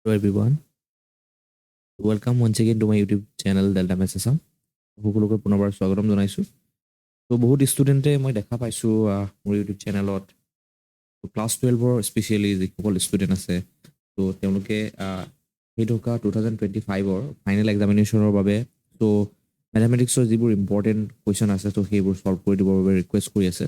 Hello everyone, welcome once again to my YouTube channel Delta Assam. সকলোকে পুনৰবাৰ স্বাগতম জনাইছো। তো বহুত ষ্টুডেণ্টে মই দেখা পাইছো মোৰ ইউটিউব চেনেলত ক্লাছ 12ৰ স্পেচিয়েলি যিসকল ষ্টুডেণ্ট আছে তো তেওঁলোকে সেই থকা 2025ৰ ফাইনেল এক্সামিনেশ্যনৰ বাবে তো মেথমেটিক্সৰ যিবোৰ ইম্পৰ্টেণ্ট কুৱেশ্যন আছে তো সেইবোৰ সলভ কৰি দিবৰ বাবে ৰিকুৱেষ্ট কৰি আছে।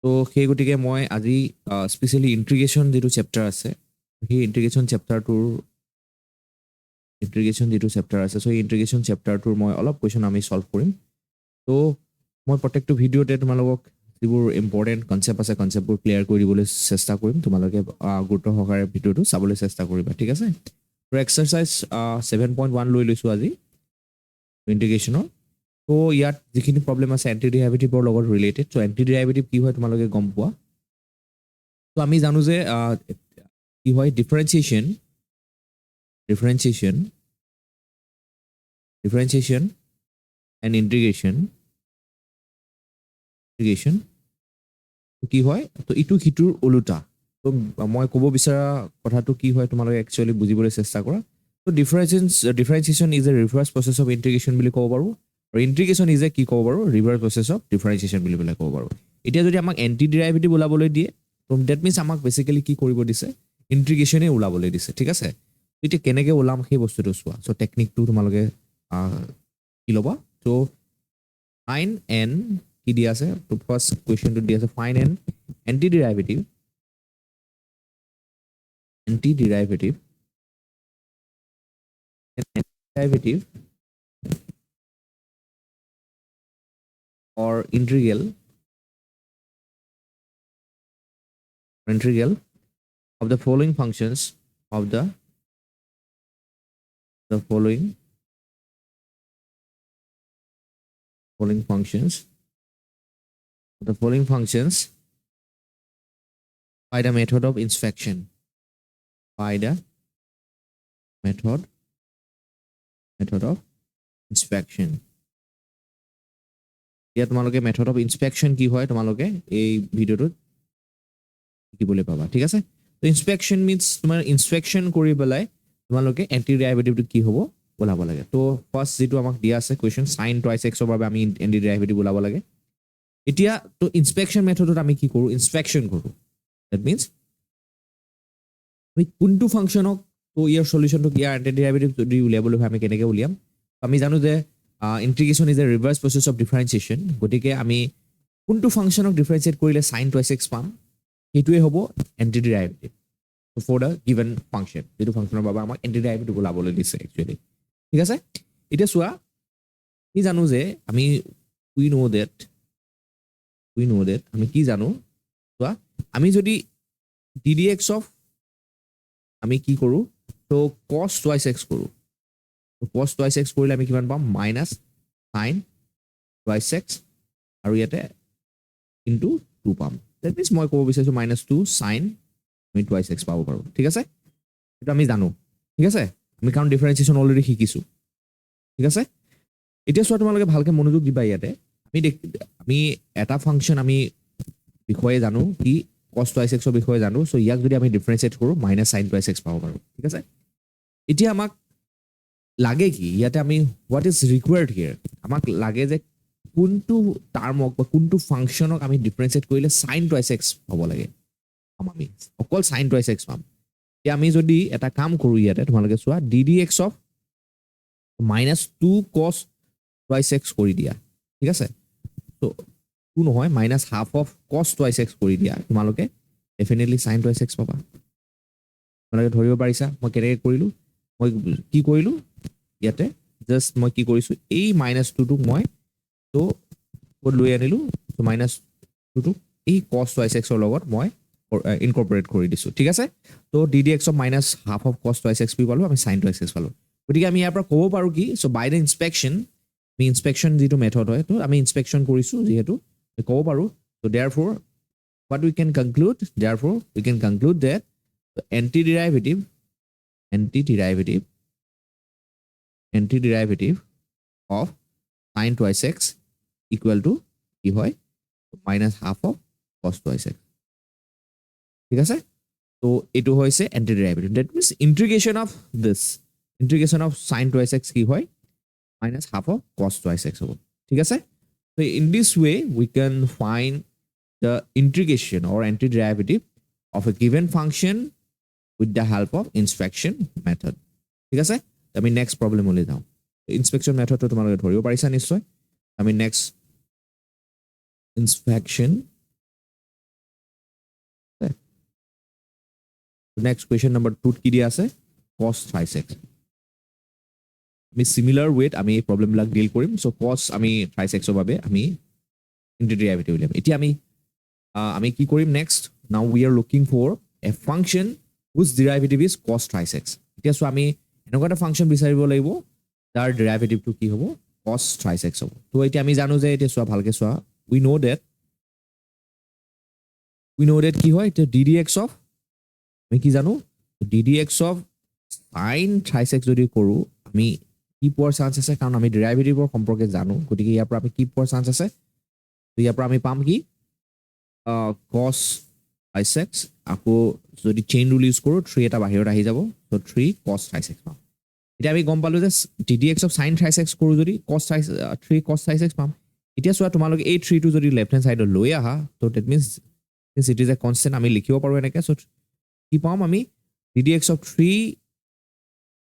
তো সেই গতিকে মই আজি স্পেচিয়েলি ইণ্টিগ্ৰেশ্যন যিটো চেপ্টাৰ আছে সেই ইণ্টিগ্ৰেশ্যন যিটো চেপ্টাৰ আছে চ' ইণ্টিগ্ৰেশ্যন চেপ্টাৰটোৰ মই অলপ কুৱেশ্যন আমি সলভ কৰিম। তো মই প্ৰত্যেকটো ভিডিঅ'তে তোমালোকক যিবোৰ ইম্পৰ্টেণ্ট কনচেপ্ট আছে কনচেপ্টবোৰ ক্লিয়াৰ কৰি দিবলৈ চেষ্টা কৰিম। তোমালোকে গুৰুত্ব সহকাৰে ভিডিঅ'টো চাবলৈ চেষ্টা কৰিবা, ঠিক আছে। তো এক্সাৰচাইজ 7.1 লৈ লৈছোঁ আজি ইণ্টিগ্ৰেশ্যনৰ। তো ইয়াত যিখিনি প্ৰব্লেম আছে এণ্টি ডেৰিভেটিভৰ লগত ৰিলেটেড। চ' এণ্টি ডেৰিভেটিভ কি হয় তোমালোকে গম পোৱা। তো আমি জানো যে কি হয় ডিফাৰেঞ্চিয়েশ্যন and integration কি হয় তো ইটো সিটোৰ ওলোটা। তো মই ক'ব বিচৰা কথাটো কি হয় তোমালোকে একচুৱেলি বুজিবলৈ চেষ্টা কৰা। তো differentiation is a reverse process of integration বুলি ক'ব পাৰোঁ, আৰু ইণ্টিগ্ৰেশ্যন ইজ এ কি ক'ব পাৰোঁ ৰিভাৰ্ছ প্ৰচেছ অফ ডিফাৰেঞ্চিয়েশ্যন বুলি পেলাই ক'ব পাৰোঁ। এতিয়া যদি আমাক এণ্টি ডেৰিভেটিভ ওলাবলৈ দিয়ে তো ডেট মিনছ আমাক বেচিকেলি কি কৰিব দিছে ইণ্টিগ্ৰেশ্যনেই ওলাবলৈ দিছে, ঠিক আছে। এতিয়া কেনেকৈ ওলাম সেই বস্তুটো চোৱা। চ' টেকনিকটো তোমালোকে কি ল'বা। চ' ফাইন এন কি দিয়া আছে তো ফাৰ্ষ্ট কুৱেশ্যনটো দিয়া আছে fine N anti derivative or integral of the following functions of the following functions by the method of inspection ইয়াত তোমালোকে মেথড অফ ইনস্পেকশ্যন কি হয় তোমালোকে এই ভিডিঅ'টোত শিকিবলৈ পাবা, ঠিক আছে। তো ইনস্পেকশ্যন মিনছ তোমাৰ ইনস্পেকশ্যন কৰি পেলাই তোমালোকে এণ্টি ডেৰিভেটিভটো কি হ'ব ওলাব লাগে। তো ফাৰ্ষ্ট যিটো আমাক দিয়া আছে কুৱেশ্যন সাইন টুৱাইছ এক্সৰ বাবে আমি এণ্টি ডেৰিভেটিভ ওলাব লাগে। এতিয়া তো ইনস্পেকশ্যন মেথডত আমি কি কৰোঁ ইনস্পেকশ্যন কৰোঁ। ডেট মিনছ আমি কোনটো ফাংচনক তো ইয়াৰ সলিউশ্যনটো ইয়াৰ এণ্টি ডেৰিভেটিভ যদি উলিয়াবলৈ হয় আমি কেনেকৈ উলিয়াম। আমি জানো যে integration is a reverse process of differentiation. গতিকে আমি কোনটো ফাংচনক ডিফাৰেঞ্চিয়েট কৰিলে সাইন টুৱাইছ এক্স পাম সেইটোৱে হ'ব anti derivative for the given function, যিটো ফাংচনৰ বাবে আমাক এণ্টি ডেৰিভেটিভ ওলাবলৈ দিছে একচুৱেলি, ঠিক আছে। এতিয়া চোৱা আমি জানো যে উই ন' ডেট আমি কি জানো চোৱা আমি যদি ডি ডি এক্স অফ আমি কি কৰোঁ তো কছ টুৱাইছ এক্স কৰোঁ। কছ টুৱাইছ এক্স কৰিলে আমি কিমান পাম মাইনাছ সাইন টুৱাইছ এক্স আৰু ইয়াতে ইনটু 2 পাম। ডেট মিনছ মই ক'ব বিচাৰিছোঁ -2 সাইন আমি টুৱাইছ এক্স পাব পাৰোঁ, ঠিক আছে। সেইটো আমি জানো, ঠিক আছে। আমি কাৰণ ডিফাৰেঞ্চিয়েশ্যন অলৰেডি শিকিছোঁ, ঠিক আছে। এতিয়া চোৱা তোমালোকে ভালকৈ মনোযোগ দিবা। ইয়াতে আমি এটা ফাংচন আমি বিষয়ে জানো কি কছ টুৱাইছ এক্সৰ বিষয়ে জানো। চ' ইয়াক যদি আমি ডিফাৰেঞ্চিয়েট কৰোঁ মাইনাছ সাইন টুৱাইছ এক্স পাব পাৰোঁ, ঠিক আছে। এতিয়া আমাক লাগে কি ইয়াতে আমি হোৱাট ইজ ৰিকুৱাৰ্ড হিয়াৰ আমাক লাগে যে কোনটো টাৰ্মক বা কোনটো ফাংচনক আমি ডিফাৰেঞ্চিয়েট কৰিলে সাইন টুৱাইছ এক্স হ'ব লাগে আমি অকল সাইন টুৱাইছ এক্স পাম। এতিয়া আমি যদি এটা কাম কৰোঁ ইয়াতে তোমালোকে চোৱা ডি ডি এক্স অফ -2 কছ টুৱাইছ এক্স কৰি দিয়া, ঠিক আছে। ত' 2 নহয় -½ অফ কছ টুৱাইছ এক্স কৰি দিয়া তোমালোকে ডেফিনেটলি সাইন টুৱাইছ এক্স পাবা। তোমালোকে ধৰিব পাৰিছা মই কেনেকৈ কৰিলোঁ। মই কি কৰিলোঁ ইয়াতে জাষ্ট মই কি কৰিছোঁ এই -2টোক মই তো ক'ত লৈ আনিলোঁ তো -2টোক এই কছ টুৱাইছ এক্সৰ লগত মই ইনকৰ্পৰেট কৰি দিছোঁ, ঠিক আছে। তো D D x of -½ of কছ টুৱাইছ এক্স পালোঁ আমি সাইন টুৱাইছ এক্স পালোঁ। গতিকে আমি ইয়াৰ পৰা ক'ব পাৰোঁ কি চ' বাই দ্য ইনস্পেকশ্যন যিটো মেথড হয় তো আমি ইনস্পেকশ্যন কৰিছোঁ যিহেতু ক'ব পাৰোঁ। ত' therefore what we can conclude that the anti-derivative of sin twice x equal to কি হয় -½ of cos twice x, ঠিক আছে। তো এইটো হৈছে anti derivative that means integration of this integration of sin 2x কি হয় minus half of cos 2x হ'ব ঠিক আছে so in this way we can find the integration or antiderivative of a given function with the help of inspection method ঠিক আছে আমি next problem লৈ যাওঁ inspection method তো তোমালোকে ধৰিব পাৰিছা নিশ্চয় আমি next inspection next question number 2 কি দিয়া আছে cos 3x আমি similar weight আমি এই problem বিলাক deal কৰিম so cos আমি 3x ৰ বাবে আমি antiderivative উলিয়াম এতিয়া আমি কি কৰিম next now we are looking for a function whose derivative is cos 3x এতিয়া সো আমি এনেকুৱা এটা ফাংশন বিচাৰিব লাগিব যাৰ ডেৰিভেটিভ টু কি হ'ব cos 3x হ'ব তো এতিয়া আমি জানো যে এতিয়া সোৱা ভালকে সোৱা we know that কি হয় এটা ddx of আমি কি জানো ddx of sin 3x যদি কৰো আমি কি পোৱাৰ চান্স আছে কাৰণ আমি ডেৰিভেটিভৰ সম্পৰ্কে জানো গতিকে ইয়াৰ পৰা আমি কি পোৱাৰ চান্স আছে তো ইয়াৰ পৰা আমি পাম কি cos 3x আকৌ যদি চেইন ৰুল ইউজ কৰো 3 এটা বাহিৰত আহি যাব তো 3 cos 3x পাম এতিয়া আমি গম পালো যে ddx of sin 3x কৰো যদি cos 3 cos 3x পাম এতিয়া সোৱা তোমালোকে এই 3 টো যদি লেফট হ্যান্ড সাইডত লৈ আহা তো that means since it is a constant আমি লিখিব পাৰো এনেকে so কি পাম আমি ddx of 3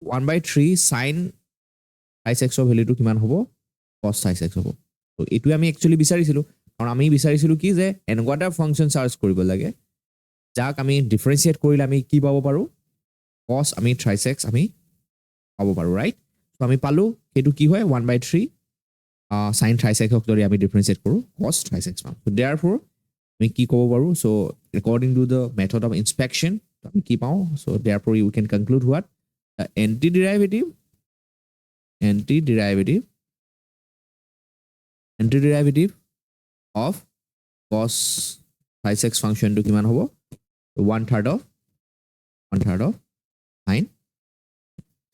1/3 sin 3x ৰ ভ্যালুটো কিমান হ'ব cos 3x হ'ব তো এটো আমি একচুয়ালি বিচাৰিছিলো কাৰণ আমি বিচাৰিছিলো কি যে এনেকুৱা এটা ফাংশন চাৰ্জ কৰিব লাগে যাক আমি ডিফাৰেন্সিয়েট কৰিলে আমি কি পাব পাৰো cos আমি 3x আমি পাব পাৰো ৰাইট তো আমি পালো এটো কি হয় 1/3 sin 3x ক যদি আমি ডিফাৰেন্সিয়েট কৰো cos 3x পাম so therefore আমি কি ক'ব পাৰো so according to the method of inspection আমি কি পাও so therefore you can conclude what the antiderivative of cos 3x function to কিমান হ'ব 1/3 of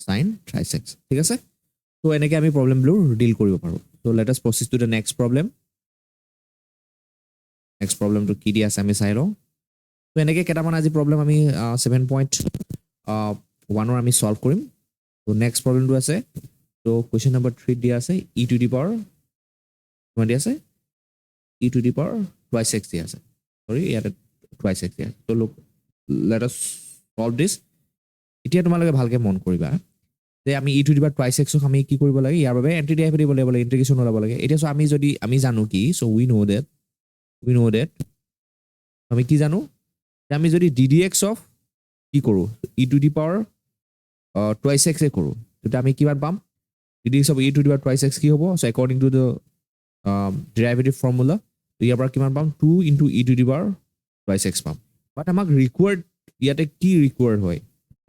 sin 3x ঠিক আছে তো এনেকে আমি প্ৰবলেম ব্লু ডিল কৰিব পাৰো so let us proceed to the next problem to কি দিয়া আছে আমি চাই লওঁ তো এনেকে কেটামান আজি প্ৰবলেম আমি 7.1 ৰ আমি সলভ কৰিম তো নেক্সট প্ৰবলেমটো আছে তো কোৱেশ্চন নম্বৰ 3 দিয়া আছে e to the power কিমান দিয়া আছে e to the power twice x দিয়া আছে সৰি ইয়াতে twice x দিয়া তো look let us solve this এতিয়া তোমালোকে ভালকে মন কৰিবা যে আমি e to the power twice x ক আমি কি কৰিব লাগে ইয়াৰ বাবে antiderivative উলিয়াব লাগে ইন্টিগ্ৰেশ্যন উলিয়াব লাগে এতিয়া সো আমি জানো কি so we know that আমি কি জানো আমি যদি ddx of কি কৰো e to the power twice x এ কৰো তো আমি কিমান পাম ddx of e to the power twice x কি হ'ব so according to the derivative formula তো ইয়াৰ পৰা কিমান পাম 2 into e to the power twice x পাম বাট আমাক ৰিকোয়াৰ্ড ইয়াতে কি ৰিকোয়াৰ্ড হয়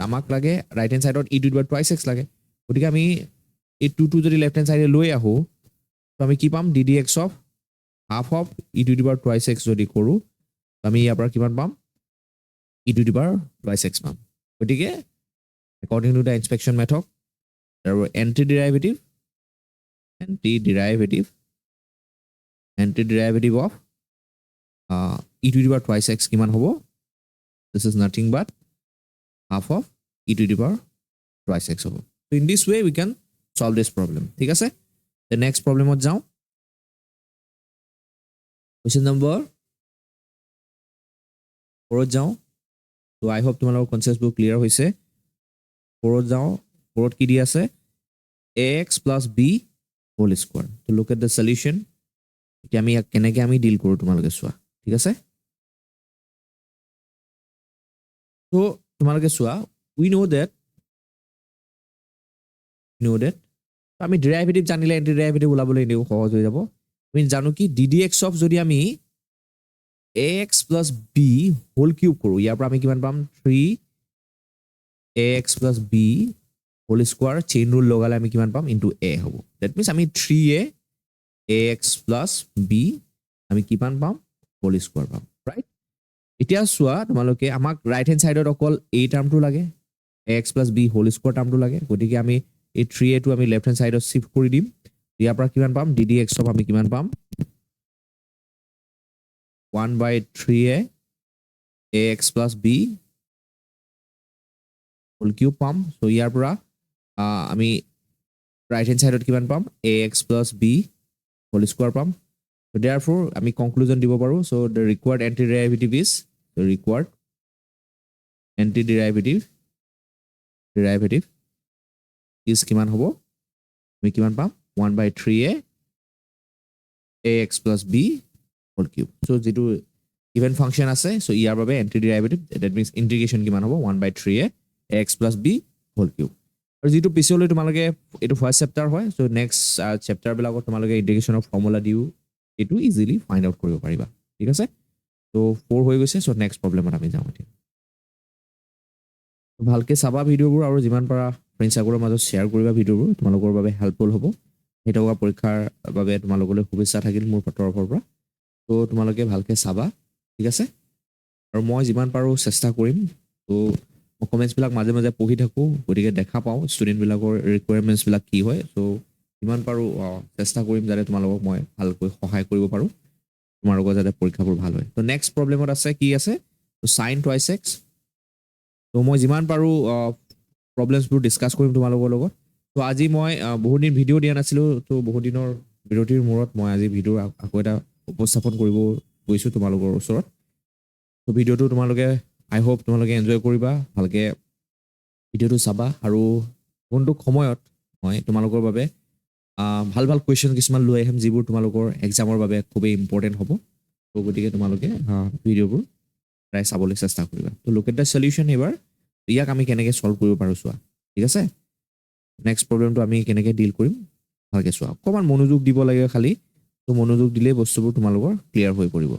আমাক লাগে ৰাইট হ্যান্ড সাইডত e to the power twice x লাগে গতিকে আমি এই 2 টো যদি লেফট হ্যান্ড সাইডে লৈ আহো তো আমি কি পাম ddx of half of e to the power twice x যদি কৰো আমি ইয়াৰ পৰা কিমান পাম e to the power twice x পাম গতিকে according to the inspection method there were antiderivative of e to the power twice x কিমান হ'ব this is nothing but half of e to the power twice x হ'ব so in this way we can solve this problem ঠিক আছে the next problem ত যাও question number 4 ত যাও so I hope তোমালোকৰ concepts বোৰ clear হৈছে 4 ত যাও 4 ত কি দি আছে ax plus b whole square to look at the solution এতিয়া আমি কেনেকৈ আমি ডিল কৰো তোমালোকে চোৱা ঠিক আছে so তোমালোকে চোৱা we know that আমি ডেৰিভেটিভ জানিলে এন্টিডেৰিভেটিভ উলাবলৈ এনেও সহজ হৈ যাব আমি জানো কি ddx of যদি আমি ax plus b whole cube কৰো ইয়াৰ পৰা আমি কিমান পাম 3 ax plus b whole square chain rule লগালে আমি কিমান পাম into a হ'ব that means আমি 3a ax plus b আমি কিমান পাম whole square পাম right এতিয়া চোৱা তোমালোকে আমাক ৰাইট হ্যান্ড সাইডত অকল a টাৰ্মটো লাগে ax plus b whole square টাৰ্মটো লাগে গতিকে আমি এই 3a টো আমি লেফট হ্যান্ড সাইডত শিফট কৰি দিম ইয়াৰ পৰা কিমান পাম ddx of আমি কিমান পাম 1/3a ax plus b whole cube পাম সো ইয়াৰ পৰা আমি ৰাইট হেণ্ড সাইডত কিমান পাম ax plus b whole square পাম so therefore আমি কনক্লুজন দিব পাৰো so the required antiderivative is the required antiderivative is কিমান হ'ব আমি কিমান পাম 1/3a ax plus b whole cube so যেটো given function আছে so ইয়াৰ বাবে antiderivative that means integration কিমান হ'ব 1/3a ax plus b whole cube আৰু যেটো পিছলৈ তোমালোকে এটো ফাৰ্স্ট চেপ্টাৰ হয় so next চেপ্টাৰ বিলাকত তোমালোকে ইন্টিগ্ৰেশনৰ ফৰ্মুলা দিও এটো ইজিলি ফাইন্ড আউট কৰিব পাৰিবা ঠিক আছে so 4 হৈ গৈছে so next প্ৰবলেমত আমি যাম এতিয়া ভালকে চাবা ভিডিওবোৰ আৰু যিমান পাৰা ফ্ৰেন্ড সাগৰৰ মাজত শেয়াৰ কৰিবা ভিডিওবোৰ তোমালোকৰ বাবে হেল্পফুল হ'ব হেতকা পৰীক্ষাৰ বাবে তোমালোকলৈ শুভেচ্ছা থাকিল মোৰ তৰফৰ পৰা তো তোমালোকে ভালকে চাবা ঠিক আছে আৰু মই যিমান পাৰো চেষ্টা কৰিম তো কমেন্টছ বিলাক মাজে মাজে পঢ়ি থাকো গতিকে দেখা পাও ষ্টুডেন্ট বিলাকৰ ৰিকোয়াৰমেন্টছ বিলাক কি হয় সো যিমান পাৰো চেষ্টা কৰিম যাতে তোমালোকক মই ভালকৈ সহায় কৰিব পাৰো তোমালোকৰ যাতে পৰীক্ষাবোৰ ভাল হয় তো নেক্সট প্ৰবলেমত আছে কি আছে তো sin twice x তো মই যিমান পাৰো প্ৰবলেমছবোৰ ডিসকাস কৰিম তোমালোকৰ লগত তো আজি মই বহুত দিন ভিডিও দিয়া নাছিলো তো বহুত দিনৰ বিৰতিৰ মূৰত মই আজি ভিডিও আকৌ এটা উপস্থাপন কৰিব গৈছো তোমালোকৰ ওচৰত তো ভিডিওটো তোমালোকে আই হোপ তোমালোকে এনজয় কৰিবা ভালকে ভিডিওটো চাবা আৰু কোনটো সময়ত মই তোমালোকৰ বাবে ভাল ভাল কোৱেশ্চন কিছুমান লৈ আহিম যিবোৰ তোমালোকৰ এক্সামৰ বাবে খুবই ইম্পৰ্টেন্ট হ'ব তো গতিকে তোমালোকে ভিডিওবোৰ ট্ৰাই চাবলৈ চেষ্টা কৰিবা তো লুক এট দা সলিউশন এবাৰ ইয়াক আমি কেনেকৈ সলভ কৰিব পাৰো চোৱা ঠিক আছে নেক্সট প্ৰবলেমটো আমি কেনেকৈ ডিল কৰিম ভালকে চোৱা অকমান মনোযোগ দিব লাগে খালি তো মনোযোগ দিলে বস্তুবোৰ তোমালোকৰ ক্লিয়াৰ হৈ পৰিব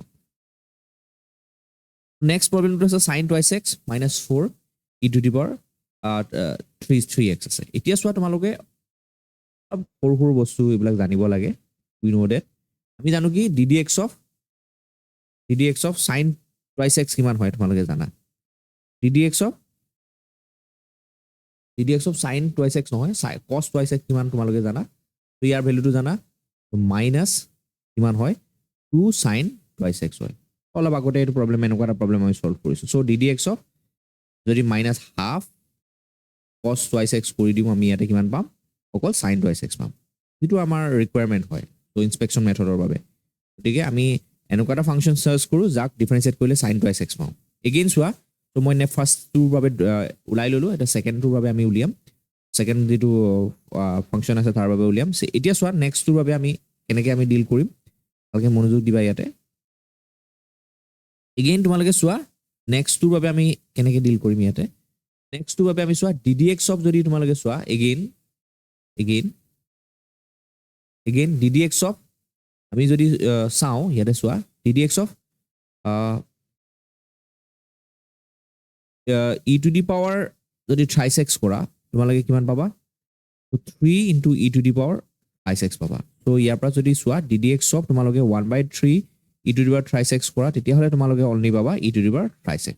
নেক্সট প্ৰবলেমটো আছে sin twice x minus 4 e to the power 3x আছে এতিয়া চোৱা তোমালোকে সৰু সৰু বস্তু এইবিলাক জানিব লাগে we know that আমি জানো কি ddx of sin twice x কিমান হয় তোমালোকে জানা ddx of sin twice x নহয় cos twice x কিমান তোমালোকে জানা তো ইয়াৰ ভ্যালুটো জানা মাইনাস কিমান হয় 2 sin twice x হয় অলপ আগতে এই প্ৰবলেম এনেকুৱা এটা প্ৰবলেম আমি সলভ কৰিছো সো ddx of যদি minus half cos twice x কৰি দিম আমি ইয়াতে কিমান পাম অকল sin twice x পাম যেটো আমাৰ ৰিকোয়াৰমেন্ট হয় তো ইনস্পেকশন মেথডৰ বাবে গতিকে আমি এনেকুৱা এটা ফাংচন সাৰ্চ কৰো যাক ডিফাৰেন্সিয়েট কৰিলে sin twice x পাম এগেইন চোৱা তো মই নে ফাৰ্স্ট টুৰ বাবে উলাই ললো এটা সেকেন্ড টুৰ বাবে আমি উলিয়াম সেকেন্ড যেটো ফাংচন আছে তাৰ বাবে উলিয়াম এতিয়া চোৱা নেক্সট টুৰ বাবে আমি কেনেকৈ আমি ডিল কৰিম ভালকে মনোযোগ দিবা ইয়াতে এগেইন তোমালোকে চোৱা নেক্সট টুৰ বাবে আমি কেনেকৈ ডিল কৰিম ইয়াতে নেক্সট টুৰ বাবে আমি চোৱা ddx of যদি তোমালোকে চোৱা এগেইন ddx of আমি যদি চাও ইয়াতে চোৱা ddx of e to the power যদি thrice x কৰা তোমালোকে কিমান পাবা তো 3 into e to the power thrice x পাবা তো ইয়াৰ পৰা যদি চোৱা ddx of তোমালোকে 1/3 e to the power thrice x কৰা তেতিয়া হলে তোমালোকে অনলি পাবা e to the power thrice x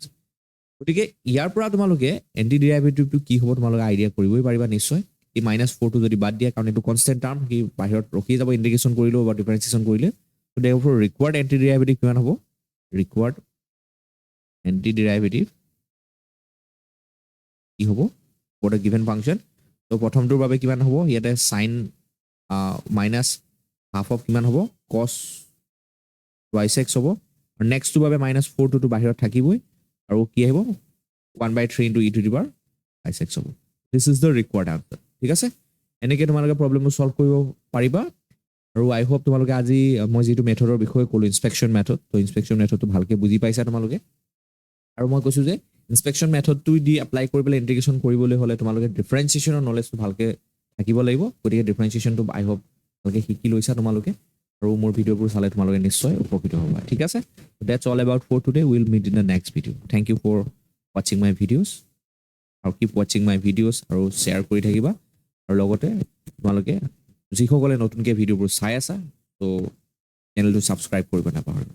গতিকে ইয়াৰ পৰা তোমালোকে এন্টি ডেৰিভেটিভটো কি হ'ব তোমালোকে আইডিয়া কৰিবই পাৰিবা নিশ্চয় এই -4 টো যদি বাদ দিয়া কাৰণ এটো কনস্ট্যান্ট টাৰ্ম কি বাহিৰত ৰখি যাব ইন্টিগ্ৰেশন কৰিলো বা ডিফাৰেন্সিয়েশন কৰিলে তো therefore required এন্টি ডেৰিভেটিভ কিমান হ'ব required এন্টি ডেৰিভেটিভ কি হ'ব for a given function তো প্ৰথমটোৰ বাবে কিমান হ'ব ইয়াতে sin minus half of কিমান হ'ব cos twice x হ'ব আৰু নেক্সট টো বাবে -4 টো বাহিৰত থাকিবই আৰু কি আহিব 1/3 into e to the power thrice x হ'ব this is the required answer ঠিক আছে এনেকৈ তোমালোকে প্ৰবলেমটো সলভ কৰিব পাৰিবা আৰু আই হোপ তোমালোকে আজি মই যেটো মেথডৰ বিষয়ে ক'লো ইনস্পেকশন মেথড তো ইনস্পেকশন মেথডটো ভালকে বুজি পাইছা তোমালোকে আৰু মই কৈছো যে ইনস্পেকশন মেথডটো দি এপ্লাই কৰিবলৈ ইন্টিগ্ৰেশন কৰিবলৈ হলে তোমালোকে ডিফাৰেন্সিয়েশনৰ নলেজটো ভালকে থাকিব লাগিব গতিকে ডিফাৰেন্সিয়েশনটো আই হোপ ভালকে শিকি লৈছা তোমালোকে আৰু মোৰ ভিডিওবোৰ চালে তোমালোকে নিশ্চয় উপকৃত হ'বা ঠিক আছে that's all about for today we'll meet in the next video thank you for watching my videos আৰু keep watching my videos আৰু share কৰি থাকিবা আৰু লগতে তোমালোকে যিসকলে নতুনকৈ ভিডিওবোৰ চাই আছা তো চেনেলটো সাবস্ক্ৰাইব কৰিব নাপাহৰিবা